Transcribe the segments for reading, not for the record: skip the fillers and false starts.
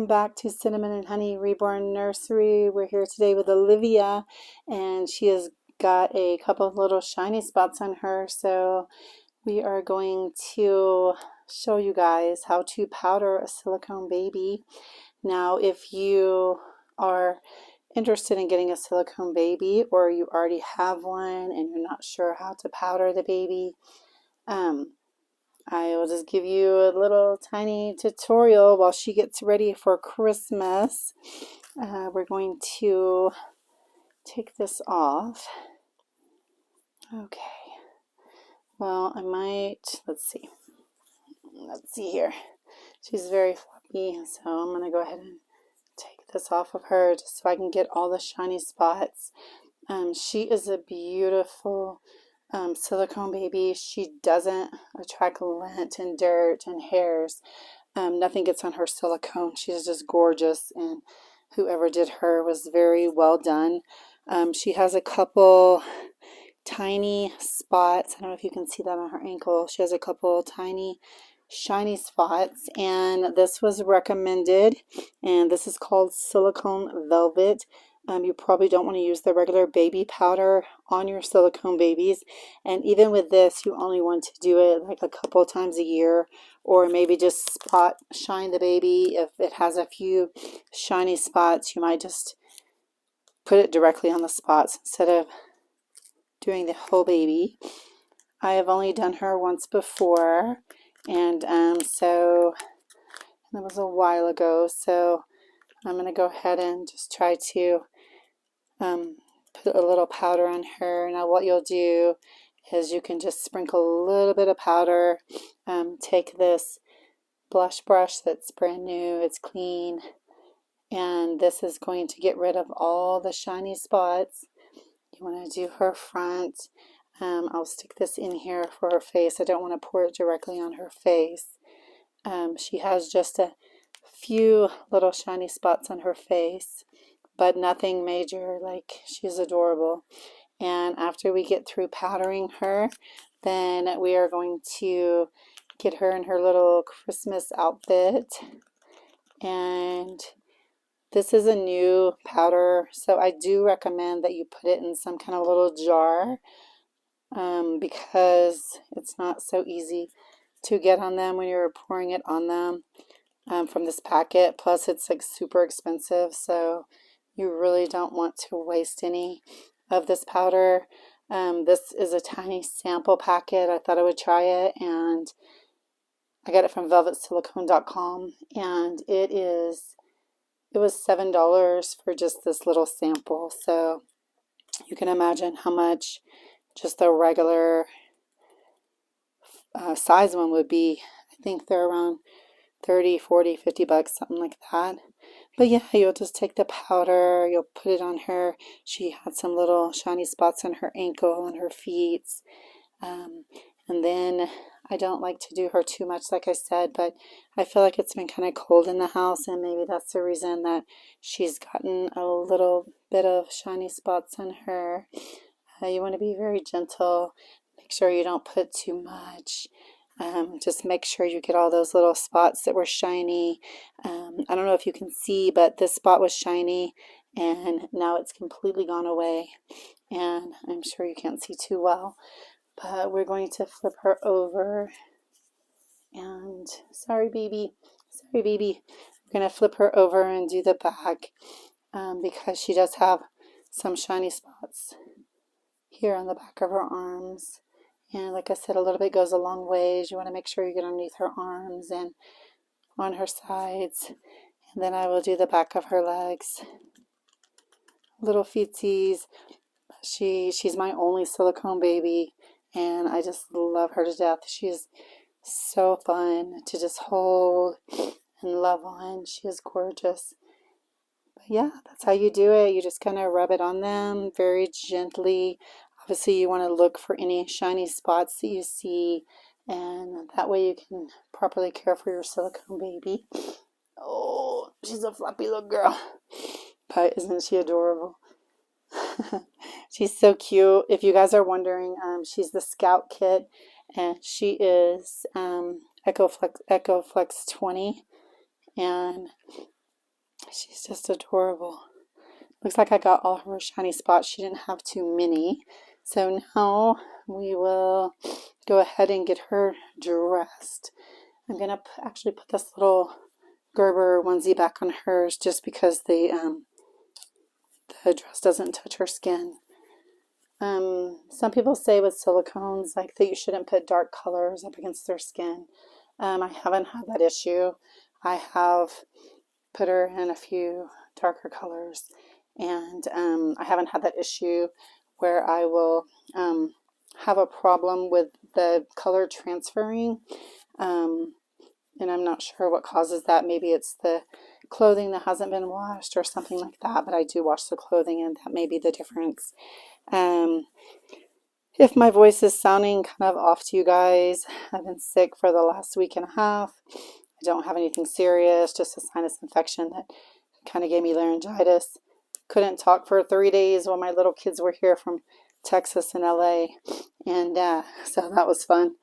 Welcome back to Cinnamon and Honey Reborn Nursery. We're here today with Olivia, and she has got a couple of little shiny spots on her, so we are going to show you guys how to powder a silicone baby. Now, if you are interested in getting a silicone baby, or you already have one and you're not sure how to powder the baby, I will just give you a little tiny tutorial while she gets ready for Christmas. We're going to take this off. Okay. Well, I might, let's see here. She's very floppy, so I'm going to go ahead and take this off of her just so I can get all the shiny spots. She is a beautiful silicone baby. She doesn't attract lint and dirt and hairs. Nothing gets on her silicone. She's just gorgeous, and whoever did her was very well done. She has a couple tiny spots. I don't know if you can see that on her ankle. She has a couple tiny shiny spots, and this was recommended, and this is called silicone velvet. You probably don't want to use the regular baby powder on your silicone babies, and even with this you only want to do it like a couple times a year, or maybe just spot shine the baby. If it has a few shiny spots, you might just put it directly on the spots instead of doing the whole baby. I have only done her once before, and so that was a while ago, so I'm going to go ahead and just try to put a little powder on her. Now what you'll do is you can just sprinkle a little bit of powder. Take this blush brush that's brand new, it's clean, and this is going to get rid of all the shiny spots. You want to do her front. I'll stick this in here for her face. I don't want to pour it directly on her face. She has just a few little shiny spots on her face, but nothing major. Like, she's adorable. And after we get through powdering her, then we are going to get her in her little Christmas outfit. And this is a new powder, so I do recommend that you put it in some kind of little jar, because it's not so easy to get on them when you're pouring it on them from this packet. Plus it's like super expensive, so you really don't want to waste any of this powder. This is a tiny sample packet. I thought I would try it, and I got it from velvetsilicone.com, and it was $7 for just this little sample, so you can imagine how much just the regular size one would be. I think they're around 30, 40, 50 bucks, something like that. But yeah, you'll just take the powder, you'll put it on her. She had some little shiny spots on her ankle and her feet. And then I don't like to do her too much, like I said, but I feel like it's been kind of cold in the house, and maybe that's the reason that she's gotten a little bit of shiny spots on her. You want to be very gentle. Make sure you don't put too much. Just make sure you get all those little spots that were shiny. I don't know if you can see, but this spot was shiny, and now it's completely gone away, and I'm sure you can't see too well. But we're going to flip her over, and sorry baby, we're going to flip her over and do the back, because she does have some shiny spots here on the back of her arms. And like I said, a little bit goes a long ways. You want to make sure you get underneath her arms and on her sides. And then I will do the back of her legs. Little feetsies. She's my only silicone baby, and I just love her to death. She's so fun to just hold and love on. She is gorgeous. But yeah, that's how you do it. You just kind of rub it on them very gently. Obviously, you want to look for any shiny spots that you see, and that way you can properly care for your silicone baby. Oh, she's a floppy little girl. But isn't she adorable? She's so cute. If you guys are wondering, she's the Scout Kit, and she is EcoFlex 20, and She's just adorable. Looks like I got all her shiny spots. She didn't have too many. So now we will go ahead and get her dressed. I'm going to actually put this little Gerber onesie back on hers just because the dress doesn't touch her skin. Some people say with silicones like that you shouldn't put dark colors up against their skin. I haven't had that issue. I have put her in a few darker colors, and I haven't had that issue where I will have a problem with the color transferring, and I'm not sure what causes that. Maybe it's the clothing that hasn't been washed or something like that, but I do wash the clothing, and that may be the difference. If my voice is sounding kind of off to you guys, I've been sick for the last week and a half. I don't have anything serious, just a sinus infection that kind of gave me laryngitis. Couldn't talk for 3 days while my little kids were here from Texas and LA, and so that was fun.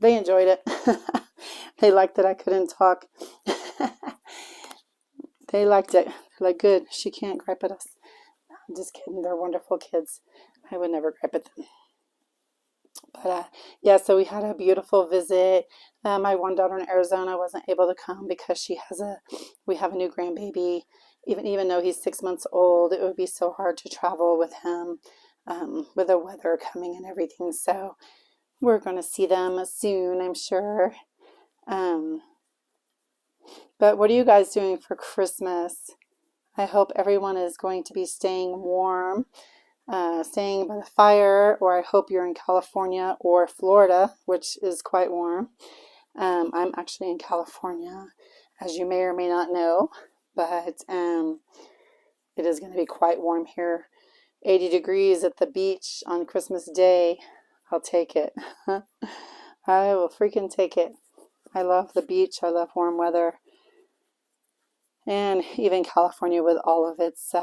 They enjoyed it. They liked that I couldn't talk. They liked it. They're like, good, she can't gripe at us. I'm just kidding. They're wonderful kids. I would never gripe at them. But yeah, so we had a beautiful visit. My one daughter in Arizona wasn't able to come because we have a new grandbaby. Even though he's 6 months old, it would be so hard to travel with him, with the weather coming and everything. So we're going to see them soon, I'm sure. But what are you guys doing for Christmas? I hope everyone is going to be staying warm, staying by the fire, or I hope you're in California or Florida, which is quite warm. I'm actually in California, as you may or may not know, but it is going to be quite warm here. 80 degrees at the beach on Christmas Day. I'll take it. I will freaking take it. I love the beach. I love warm weather. And even California, with all of its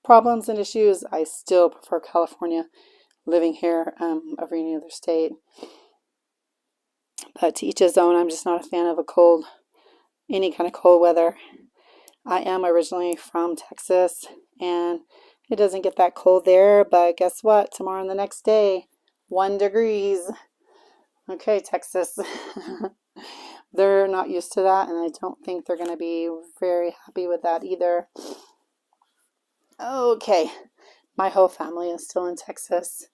problems and issues, I still prefer California living here over any other state. But to each his own. I'm just not a fan of any kind of cold weather. I am originally from Texas, and it doesn't get that cold there, but guess what? Tomorrow and the next day, 1 degrees. Okay, Texas. They're not used to that, and I don't think they're going to be very happy with that either. Okay, my whole family is still in Texas,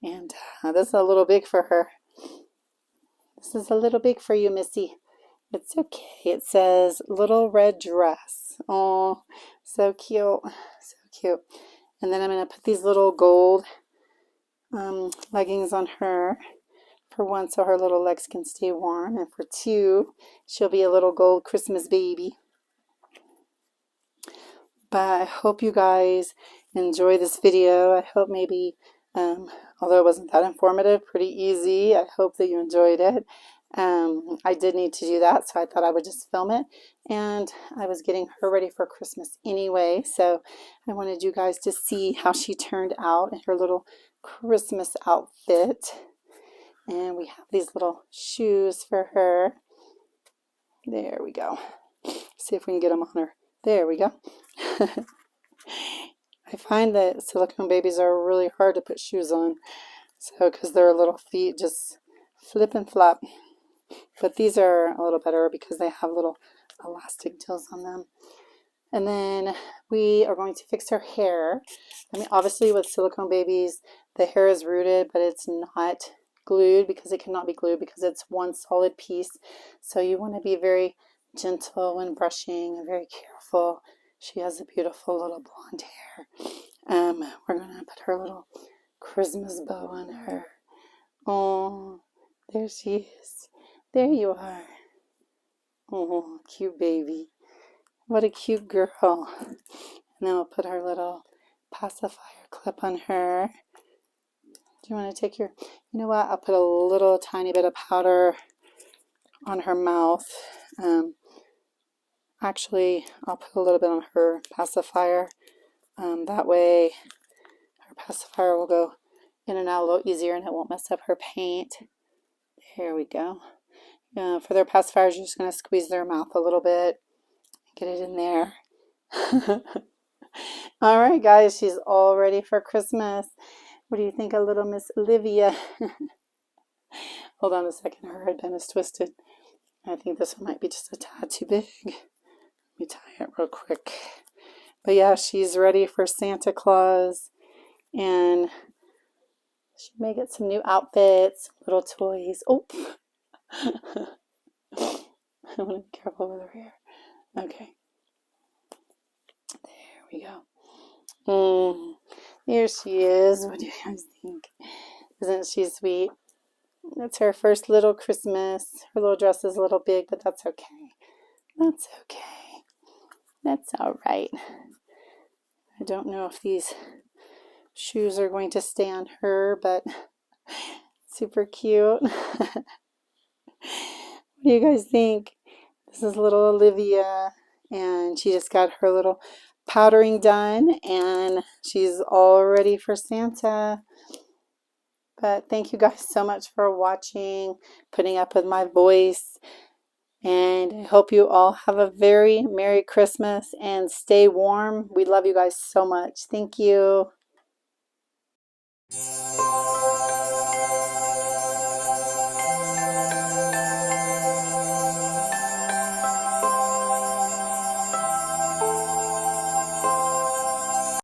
and this is a little big for her. This is a little big for you, Missy. It's okay. It says little red dress. Oh, so cute. So cute. And then I'm going to put these little gold leggings on her. For one, so her little legs can stay warm. And for two, she'll be a little gold Christmas baby. But I hope you guys enjoy this video. I hope maybe, although it wasn't that informative, pretty easy, I hope that you enjoyed it. I did need to do that, so I thought I would just film it. And I was getting her ready for Christmas anyway, so I wanted you guys to see how she turned out in her little Christmas outfit. And we have these little shoes for her. There we go. See if we can get them on her. There we go. I find that silicone babies are really hard to put shoes on, so because their little feet just flip and flop. But these are a little better because they have little elastic deals on them. And then we are going to fix her hair. I mean, obviously with silicone babies, the hair is rooted, but it's not glued because it cannot be glued because it's one solid piece. So you want to be very gentle when brushing and very careful. She has a beautiful little blonde hair. We're going to put her little Christmas bow on her. Oh, there she is. There you are. Oh, cute baby. What a cute girl. And then we'll put her little pacifier clip on her. Do you want to take you know what? I'll put a little tiny bit of powder on her mouth. Actually, I'll put a little bit on her pacifier. That way, her pacifier will go in and out a little easier and it won't mess up her paint. Here we go. For their pacifiers, you're just going to squeeze their mouth a little bit. Get it in there. All right, guys, she's all ready for Christmas. What do you think of little Miss Olivia? Hold on a second, her headband is twisted. I think this one might be just a tad too big. Let me tie it real quick. But yeah, she's ready for Santa Claus, and she may get some new outfits, little toys. Oh, I want to be careful with her hair. Okay, there we go. Here she is. What do you guys think? Isn't she sweet? It's her first little Christmas. Her little dress is a little big, but that's okay. That's okay. That's all right. I don't know if these shoes are going to stay on her, but super cute. What do you guys think? This is little Olivia, and she just got her little powdering done, and she's all ready for Santa. But thank you guys so much for watching, putting up with my voice, and I hope you all have a very Merry Christmas and stay warm. We love you guys so much. Thank you.